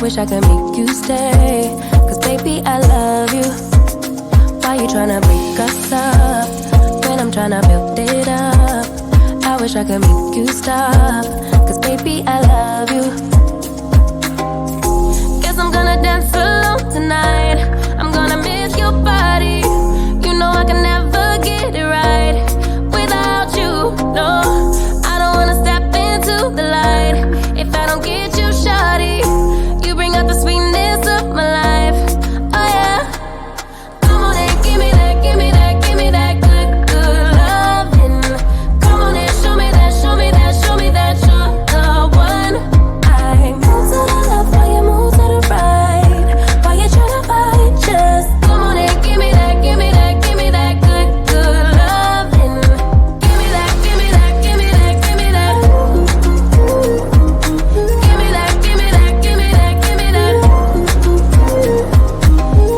wish I could make you stay, cause baby I love you. Why you tryna break us up when I'm tryna build it up? I wish I could make you stop, cause baby I love you. Guess I'm gonna dance alone tonight. I'm gonna miss your body. You know I can never get it right without you, no. I don't wanna step into the light if I don't get you, shawty. You bring out the sweetness of my life, oh yeah. Come on and give me that, give me that, give me that good, good loving. Come on and show me that, show me that, show me that you're the one. I move to the left while you move to the right, while you tryna fight, just come on and give me that, give me that, give me that good, good loving. Give me that, give me that, give me that, give me that. Give me that, give me that, give me that, give me that.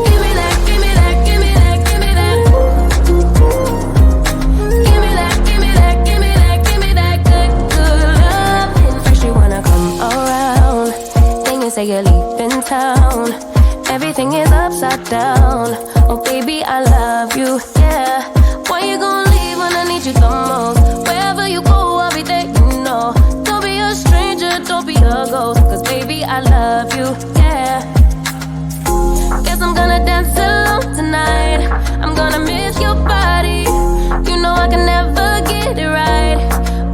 Give me that, give me that, give me that, give me that. Give me that, give me that, give me that, give me that good, good loving. First you wanna come around, then you say you're leaving town. Everything is upside down. Oh baby, I love you, yeah. Why you gonna leave when I need you the most? Wherever you go, I'll be there, you know. Don't be a stranger, don't be a ghost, cause baby, I love you, yeah. Guess I'm gonna dance alone tonight. I'm gonna miss your body. You know I can never get it right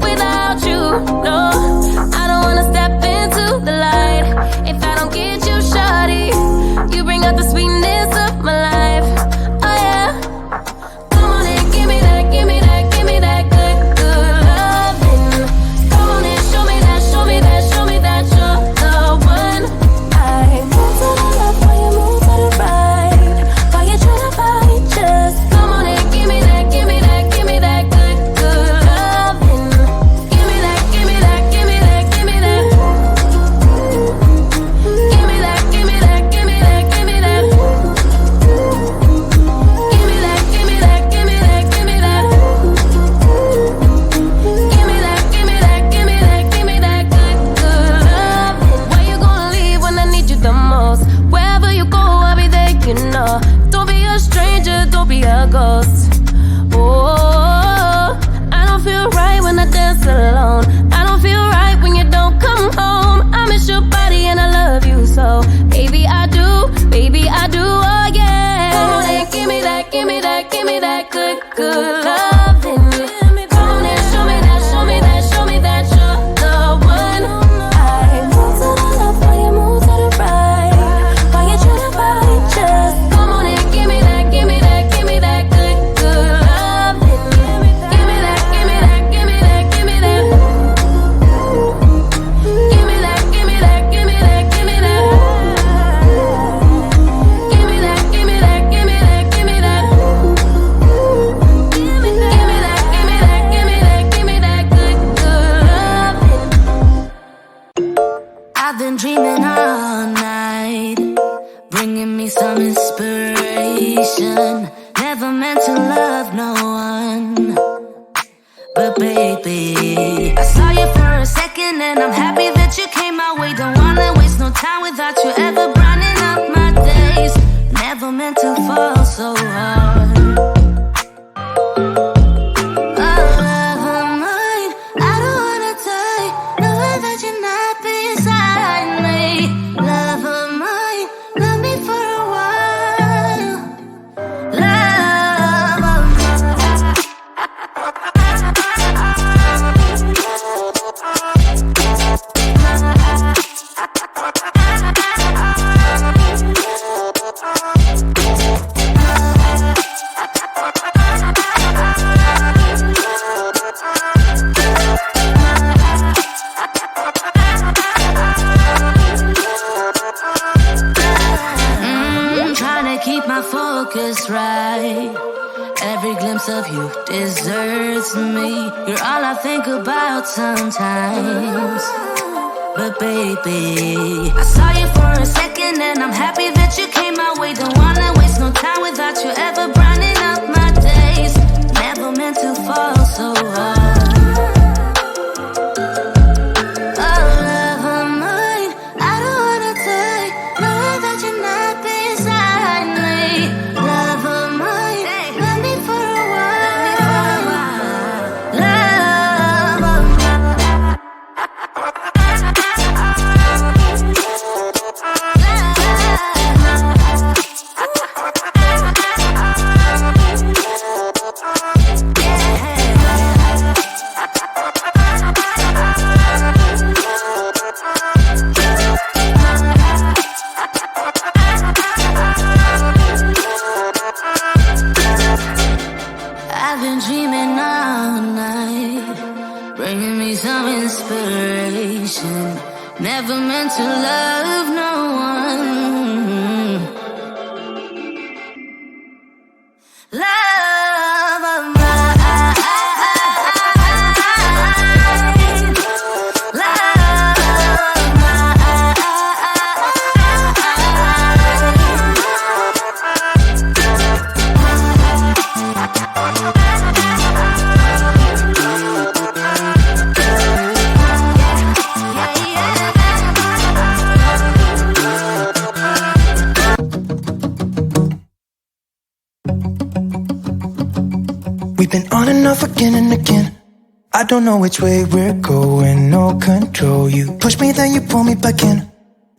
without you, no. I don't wanna step into the light if I don't get you, shawty. You bring out the sweetness of my life, oh yeah. Come on and give me that, give me that, give me that good, good loving. Come on and show me that, show me that, show me that you're the one. I move to the left while you move to the right, while you tryna fight, just come on and give me that, give me that, give me that good, good loving. Give me that, give me that, give me that, give me that. Give me that, give me that, give me that, give me that. Give me that, give me that, give me that, give me that. Give me that, give me that, give me that, give me that good, good loving. Why you gonna leave when I need you the most? Wherever you go, I'll be there, you know. Don't be a stranger, don't be a ghost. Oh, I don't feel right when I dance alone. I don't feel right when you don't come home. I miss your body and I love you so. Baby, I do, oh yeah. Come on and give me that, give me that, give me that good, good loving. Come on and show me that, show me that, show me that you're the one. I move to the left while you move to the right, while you tryna fight, just come on and give me that, give me that, give me that good, good loving. Give me that, give me that, give me that, give me that. Give me that, give me that, give me that, give me that. Give me that, give me that, give me that, give me that. Give me that, give me that, give me that, give me that good, good loving. I've been dreaming all night, bringing me some inspiration. Never meant to love no one, but baby, I saw you for a second and I'm happy that you came my way. Don't wanna waste no time without you ever brightening up my days. Never meant to fall so hard. Oh, love of mine, I don't wanna die knowing that you're not beside me. Love of mine, love me for a while. Love of mine. Trying to keep my focus right. Every glimpse of you deserts me. You're all I think about sometimes. But baby, I saw you for a second and I'm happy that you came my way. Don't wanna waste no time without you ever brightening up my days. Never meant to fall so hard. Oh, love of mine, I don't wanna die I've been dreaming all night, bringing me some inspiration. Never meant to love no one. Love of mine. We've been on and off again and again. I don't know which way we're going, no control. You push me, then you pull me back in.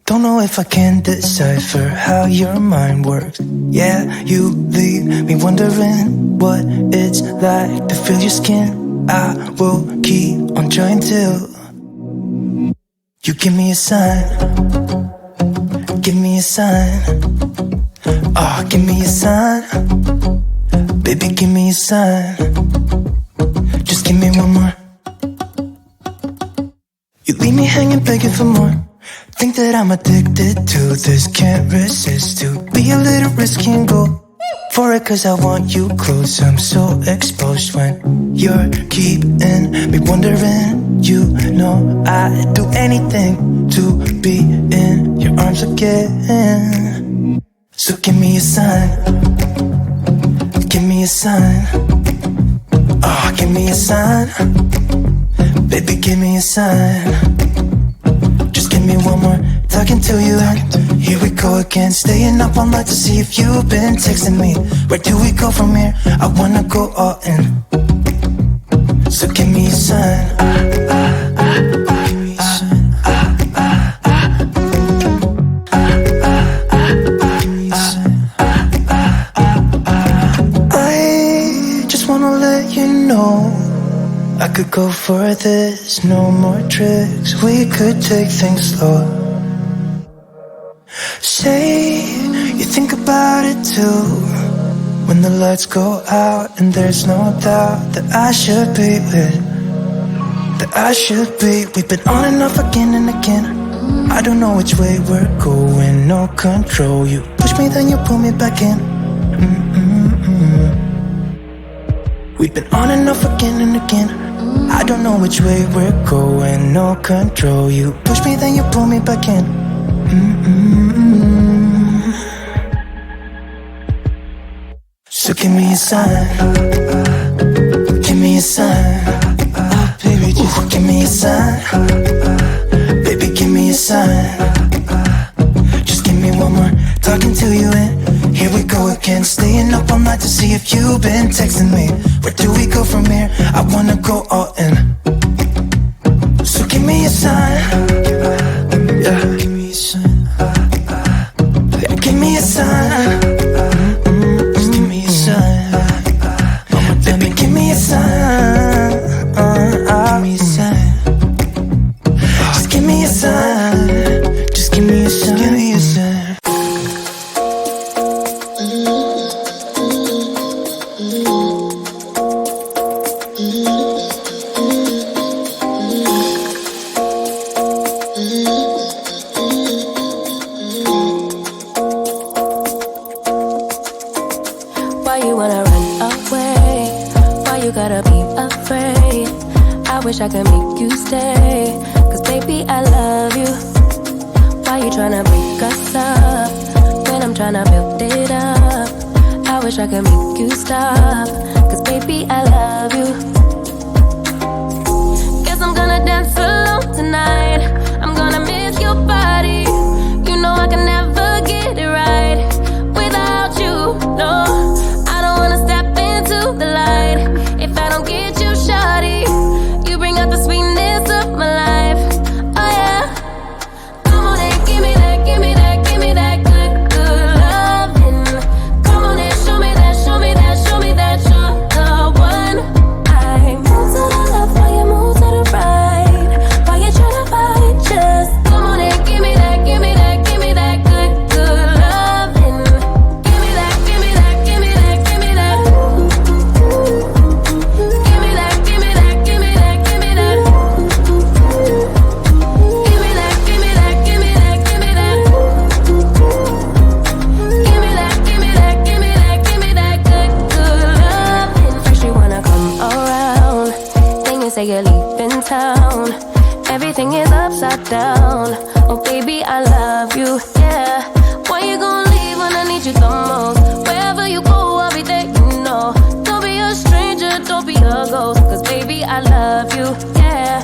Don't know if I can decipher how your mind works. Yeah, you leave me wondering what it's like to feel your skin. I will keep on trying till you give me a sign. Give me a sign. Oh, give me a sign. Baby, give me a sign. Just give me one more. You leave me hanging, begging for more. Think that I'm addicted to this, can't resist to be a little risky and go for it, cause I want you close. I'm so exposed when you're keeping me wondering. You know I'd do anything to be in your arms again. So give me a sign. Give me a sign. Oh, give me a sign. Baby, give me a sign. Just give me one more talking to you. Here we go again, staying up all night to see if you've been texting me. Where do we go from here? I wanna go all in. So give me a sign. Give me a sign. Wanna let you know I could go for this, no more tricks. We could take things slow. Say you think about it too. When the lights go out and there's no doubt that I should be with, that I should be. We've been on and off again and again. I don't know which way we're going, no control. You push me, then you pull me back in. We've been on and off again and again. I don't know which way we're going, no control. You push me, then you pull me back in. So give me a sign. Give me a sign. Baby, just give me a sign. Baby, give me a sign. Just give me one more talking to you and here we go again, staying up all night to see if you've been texting me. Where do we go from here? I wanna go all in. So give me a sign. Yeah, give me a sign. Yeah, give me a sign. Just give me a sign. Baby, give me a sign. Give me a sign. Just give me a sign. Just give me a sign. Give me a sign. Wish I could make you stay, cause baby I love you. Why you tryna break us up when I'm tryna build it up? I wish I could make you stop, cause baby I love you. Guess I'm gonna dance alone tonight. I'm gonna miss your body. You know I can never get it right without you. No, I don't wanna step into the light if I don't get you, shawty. Got the sweetness of my life, oh yeah. Come on and give me that, give me that, give me that good, good loving. Come on and show me that, show me that, show me that you're the one I say you're leaving town. Everything is upside down. Oh baby, I love you, yeah. Why you gonna leave when I need you the most? Wherever you go, I'll be there, you know. Don't be a stranger, don't be a ghost. Cause baby, I love you, yeah.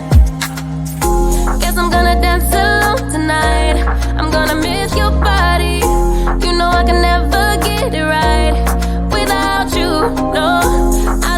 Guess I'm gonna dance alone tonight. I'm gonna miss your body. You know I can never get it right without you, no. I